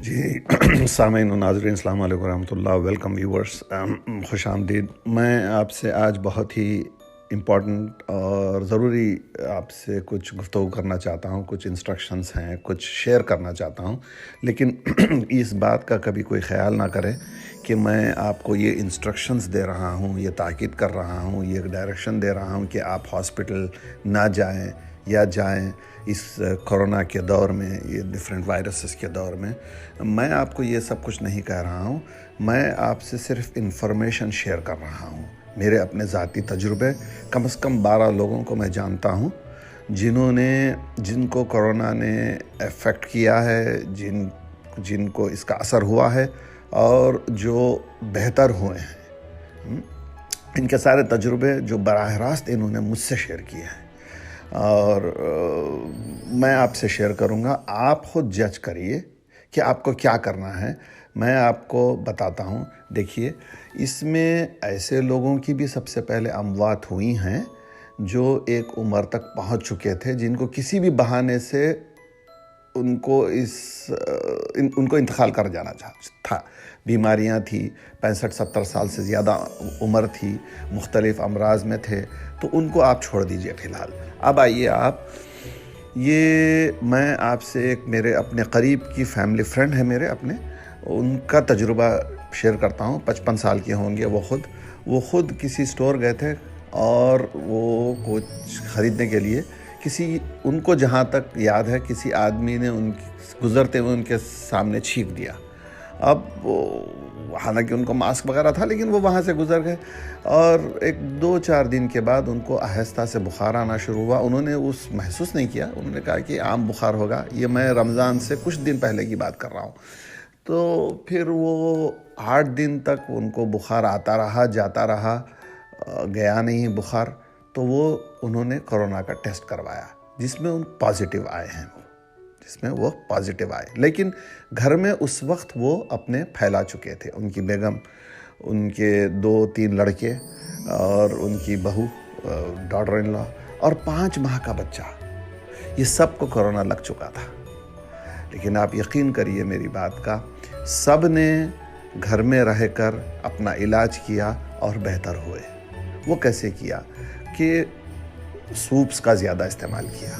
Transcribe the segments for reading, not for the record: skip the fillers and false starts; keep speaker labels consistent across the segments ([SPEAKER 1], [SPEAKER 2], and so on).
[SPEAKER 1] جی سامعین و ناظرین السلام علیکم ورحمۃ اللہ. ویلکم ویورس، خوش آمدید. میں آپ سے آج بہت ہی امپورٹنٹ اور ضروری آپ سے کچھ گفتگو کرنا چاہتا ہوں. کچھ انسٹرکشنز ہیں، کچھ شیئر کرنا چاہتا ہوں، لیکن اس بات کا کبھی کوئی خیال نہ کرے کہ میں آپ کو یہ انسٹرکشنز دے رہا ہوں، یہ تاکید کر رہا ہوں، یہ ڈائریکشن دے رہا ہوں کہ آپ ہاسپٹل نہ جائیں یا جائیں. اس کورونا کے دور میں، یہ ڈفرینٹ وائرسز کے دور میں آپ کو یہ سب کچھ نہیں کہہ رہا ہوں. میں آپ سے صرف انفارمیشن شیئر کر رہا ہوں. میرے اپنے ذاتی تجربے، کم از کم 12 لوگوں کو میں جانتا ہوں جن کو کورونا نے افیکٹ کیا ہے، جن کو اس کا اثر ہوا ہے اور جو بہتر ہوئے ہیں. ان کے سارے تجربے جو براہ راست انہوں نے مجھ سے شیئر کیے ہیں اور میں آپ سے شیئر کروں گا. آپ خود جج کریے کہ آپ کو کیا کرنا ہے. میں آپ کو بتاتا ہوں. دیکھیے، اس میں ایسے لوگوں کی بھی سب سے پہلے اموات ہوئی ہیں جو ایک عمر تک پہنچ چکے تھے، جن کو کسی بھی بہانے سے ان کو انتقال کر جانا تھا. بیماریاں تھی، 65-70 سال سے زیادہ عمر تھی، مختلف امراض میں تھے، تو ان کو آپ چھوڑ دیجئے فی الحال. اب آئیے میں آپ سے ایک میرے اپنے قریب کی فیملی فرینڈ ہے میرے اپنے، ان کا تجربہ شیئر کرتا ہوں. 55 سال کے ہوں گے وہ خود کسی سٹور گئے تھے اور وہ کچھ خریدنے کے لیے ان کو جہاں تک یاد ہے کسی آدمی نے گزرتے ہوئے ان کے سامنے چھینک دیا. اب حالانکہ ان کو ماسک وغیرہ تھا، لیکن وہ وہاں سے گزر گئے اور 2-4 دن کے بعد ان کو آہستہ سے بخار آنا شروع ہوا. انہوں نے محسوس نہیں کیا. انہوں نے کہا کہ عام بخار ہوگا. یہ میں رمضان سے کچھ دن پہلے کی بات کر رہا ہوں. تو پھر وہ 8 دن تک ان کو بخار آتا رہا، جاتا رہا، گیا نہیں بخار. تو انہوں نے کورونا کا ٹیسٹ کروایا جس میں پازیٹیو آئے. لیکن گھر میں اس وقت وہ اپنے پھیلا چکے تھے. ان کی بیگم، ان کے 2-3 لڑکے اور ان کی بہو، ڈاٹر ان لا، اور 5 ماہ کا بچہ، یہ سب کو کورونا لگ چکا تھا. لیکن آپ یقین کریے میری بات کا، سب نے گھر میں رہ کر اپنا علاج کیا اور بہتر ہوئے. وہ کیسے کیا کہ سوپس کا زیادہ استعمال کیا،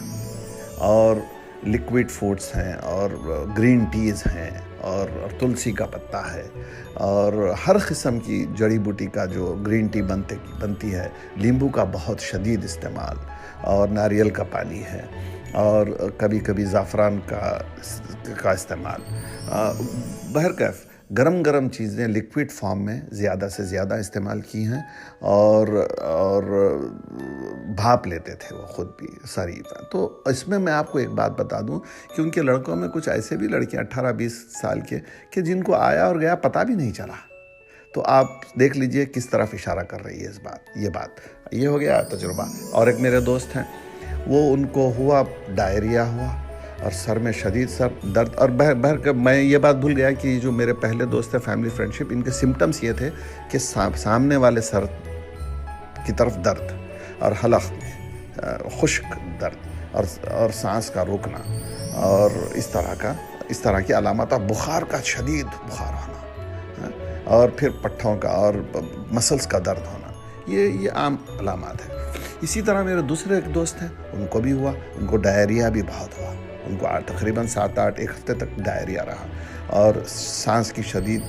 [SPEAKER 1] اور لیکوڈ فوڈس ہیں، اور گرین ٹیز ہیں، اور تلسی کا پتا ہے، اور ہر قسم کی جڑی بوٹی کا جو گرین ٹی بنتی ہے، لیمبو کا بہت شدید استعمال، اور ناریل کا پانی ہے، اور کبھی کبھی زعفران کا استعمال. بہرکیف گرم چیزیں لیکوڈ فارم میں زیادہ سے زیادہ استعمال کی ہیں، اور بھاپ لیتے تھے وہ خود بھی ساری. تو اس میں آپ کو ایک بات بتا دوں کہ ان کے لڑکوں میں کچھ ایسے بھی لڑکیاں 18-20 سال کے کہ جن کو آیا اور گیا پتہ بھی نہیں چلا. تو آپ دیکھ لیجئے کس طرف اشارہ کر رہی ہے یہ ہو گیا تجربہ. اور ایک میرے دوست ہیں، ان کو ہوا ڈائریا ہوا اور سر میں شدید سر درد. اور میں یہ بات بھول گیا کہ جو میرے پہلے دوست ہیں فیملی فرینڈشپ، ان کے سمٹمز یہ تھے کہ سامنے والے سر کی طرف درد، اور حلق میں خشک درد، اور سانس کا روکنا، اور اس طرح کی علامات، اور بخار کا شدید بخار ہونا، اور پھر پٹھوں کا اور مسلس کا درد ہونا. یہ عام علامات ہیں. اسی طرح میرے دوسرے ایک دوست ہیں، ان کو بھی ہوا. ان کو ڈائریا بھی بہت ہوا. ان کو تقریباً 7-8 ایک ہفتے تک ڈائریا رہا، اور سانس کی شدید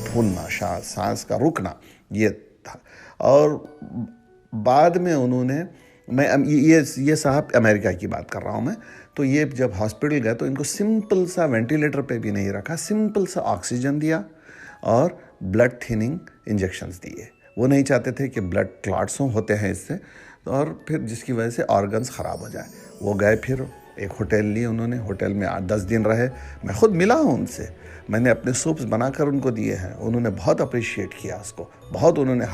[SPEAKER 1] پھولنا، سانس کا رکنا یہ تھا. اور بعد میں انہوں نے، یہ صاحب امریکہ کی بات کر رہا ہوں میں، تو یہ جب ہاسپٹل گئے تو ان کو سمپل سا وینٹیلیٹر پہ بھی نہیں رکھا، سمپل سا آکسیجن دیا اور بلڈ تھیننگ انجیکشنز دیے. وہ نہیں چاہتے تھے کہ بلڈ کلاٹس ہوتے ہیں اس سے، اور پھر جس کی وجہ سے آرگنز خراب ہو جائے. وہ گئے، پھر ایک ہوٹل لی انہوں نے. ہوٹل میں 8-10 دن رہے. میں خود ملا ہوں ان سے. میں نے اپنے سوپس بنا کر ان کو دیے ہیں. انہوں نے بہت اپریشیٹ کیا اس کو. بہت انہوں نے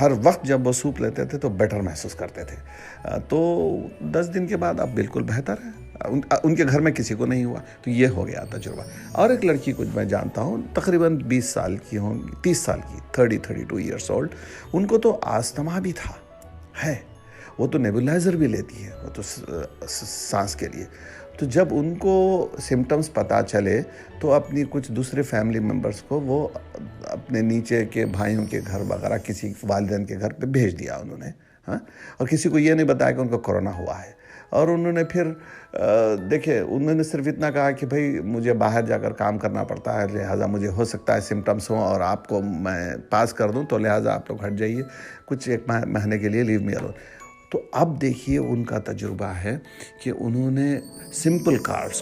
[SPEAKER 1] ہر وقت جب وہ سوپ لیتے تھے تو بیٹر محسوس کرتے تھے. تو 10 دن کے بعد اب بالکل بہتر ہے. ان کے گھر میں کسی کو نہیں ہوا. تو یہ ہو گیا تجربہ. اور ایک لڑکی کو میں جانتا ہوں، تقریباً 20 سال کی ہوں گی، 30 سال کی، 32 ایئرس اولڈ. ان کو تو آستما بھی تھا ہے. وہ تو نیبولائزر بھی لیتی ہے، وہ تو سانس کے لیے. تو جب ان کو سمٹمز پتہ چلے تو اپنی کچھ دوسرے فیملی ممبرس کو وہ اپنے نیچے کے بھائیوں کے گھر وغیرہ کسی والدین کے گھر پہ بھیج دیا انہوں نے، ہاں، اور کسی کو یہ نہیں بتایا کہ ان کو کورونا ہوا ہے. اور انہوں نے پھر دیکھیں انہوں نے صرف اتنا کہا کہ بھائی مجھے باہر جا کر کام کرنا پڑتا ہے، لہٰذا مجھے ہو سکتا ہے سمٹمس ہوں اور آپ کو میں پاس کر دوں، تو لہٰذا آپ لوگ ہٹ جائیے کچھ ایک مہینے کے لیے، لیو می الون. تو اب دیکھیے ان کا تجربہ ہے کہ انہوں نے سمپل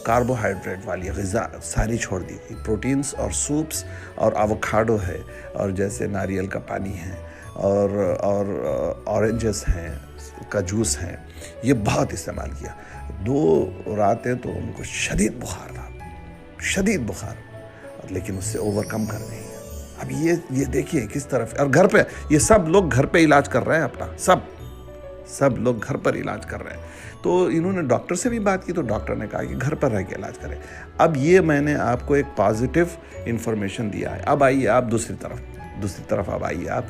[SPEAKER 1] کاربوہائیڈریٹ والی غذا ساری چھوڑ دی تھی، پروٹینز اور سوپس اور ایووکیڈو ہے، اور جیسے ناریل کا پانی ہے، اور اورنجز ہیں کا جوس ہے، یہ بہت استعمال کیا. 2 راتیں تو ان کو شدید بخار تھا، شدید بخار، لیکن اس سے اوور کم کر گئی. اب یہ دیکھیے کس طرف، اور گھر پہ یہ سب لوگ گھر پہ علاج کر رہے ہیں اپنا، سب لوگ گھر پر علاج کر رہے ہیں. تو انہوں نے ڈاکٹر سے بھی بات کی تو ڈاکٹر نے کہا کہ گھر پر رہ کے علاج کریں. اب یہ میں نے آپ کو ایک پازیٹیو انفارمیشن دیا ہے. اب آئیے آپ دوسری طرف اب آئیے آپ.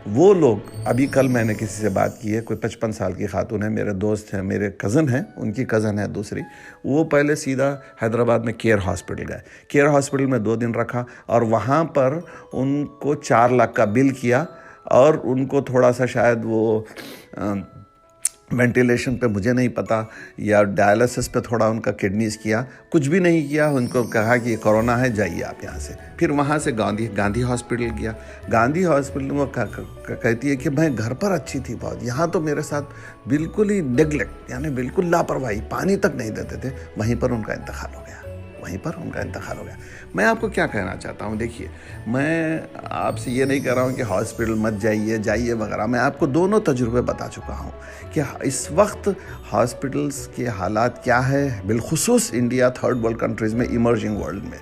[SPEAKER 1] وہ لوگ ابھی کل میں نے کسی سے بات کی ہے، کوئی 55 سال کی خاتون ہے، میرے دوست ہیں، میرے کزن ہیں، ان کی کزن ہے دوسری. وہ پہلے سیدھا حیدرآباد میں کیئر ہاسپٹل گئے، کیئر ہاسپٹل میں 2 دن رکھا، اور وہاں پر ان کو 4 لاکھ کا بل کیا، اور ان کو تھوڑا سا شاید وہ وینٹیلیشن پہ مجھے نہیں پتا، یا ڈائلسس پہ تھوڑا ان کا کڈنیز کیا، کچھ بھی نہیں کیا. ان کو کہا کہ یہ کورونا ہے، جائیے آپ یہاں سے. پھر وہاں سے گاندھی ہاسپٹل گیا. گاندھی ہاسپٹل میں وہ کہتی ہے کہ میں گھر پر اچھی تھی بہت، یہاں تو میرے ساتھ بالکل ہی نیگلیکٹ، یعنی بالکل لاپرواہی، پانی تک نہیں دیتے تھے. وہیں پر ان کا انتقال ہو گیا. میں آپ کو کیا کہنا چاہتا ہوں، دیکھیے میں آپ سے یہ نہیں کہہ رہا ہوں کہ ہاسپٹل مت جائیے وغیرہ. میں آپ کو دونوں تجربے بتا چکا ہوں کہ اس وقت ہاسپٹلس کے حالات کیا ہے، بالخصوص انڈیا، 3rd ورلڈ کنٹریز میں، ایمرجنگ ورلڈ میں.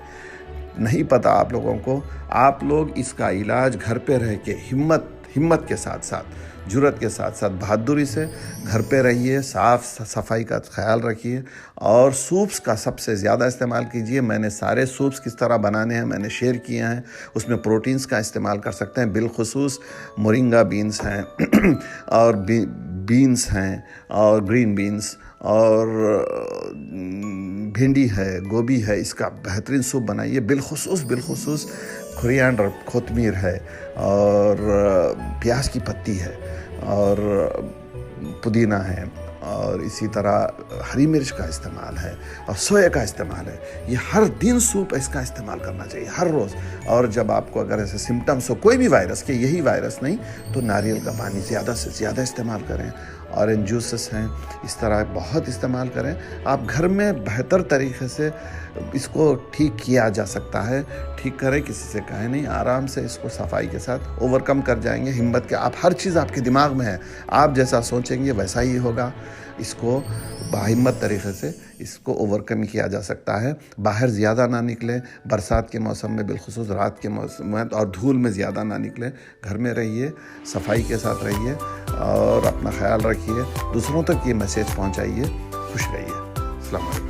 [SPEAKER 1] نہیں پتا آپ لوگوں کو. آپ لوگ اس کا علاج گھر پہ رہ کے ہمت کے ساتھ جرأت کے ساتھ بہادری سے گھر پہ رہیے، صاف صفائی کا خیال رکھیے، اور سوپس کا سب سے زیادہ استعمال کیجیے. میں نے سارے سوپس کس طرح بنانے ہیں میں نے شیئر کیے ہیں. اس میں پروٹینز کا استعمال کر سکتے ہیں، بالخصوص مورنگا بینز ہیں اور بینز ہیں، اور گرین بینز، اور بھنڈی ہے، گوبھی ہے. اس کا بہترین سوپ بنائیے. بالخصوص کوریانڈر، کوتمیر ہے، اور پیاز کی پتی ہے، اور پودینہ ہے، اور اسی طرح ہری مرچ کا استعمال ہے، اور سویا کا استعمال ہے. یہ ہر دن سوپ اس کا استعمال کرنا چاہیے، ہر روز. اور جب آپ کو اگر ایسے سمٹمس ہو کوئی بھی وائرس کے، یہی وائرس نہیں، تو ناریل کا پانی زیادہ سے زیادہ استعمال کریں. اورنج جوسز ہیں، اس طرح بہت استعمال کریں. آپ گھر میں بہتر طریقے سے اس کو ٹھیک کیا جا سکتا ہے. ٹھیک کریں، کسی سے کہیں نہیں، آرام سے اس کو صفائی کے ساتھ اوور کم کر جائیں گے. ہمت کے، آپ ہر چیز آپ کے دماغ میں ہے، آپ جیسا سوچیں گے ویسا ہی ہوگا. اس کو باہمت طریقے سے اس کو اوور کم کیا جا سکتا ہے. باہر زیادہ نہ نکلیں، برسات کے موسم میں، بالخصوص رات کے موسم میں، اور دھول میں زیادہ نہ نکلیں. گھر میں رہیے، صفائی کے ساتھ رہیے، اور اپنا خیال رکھیے. دوسروں تک یہ میسیج پہنچائیے. خوش رہیے. السلام علیکم.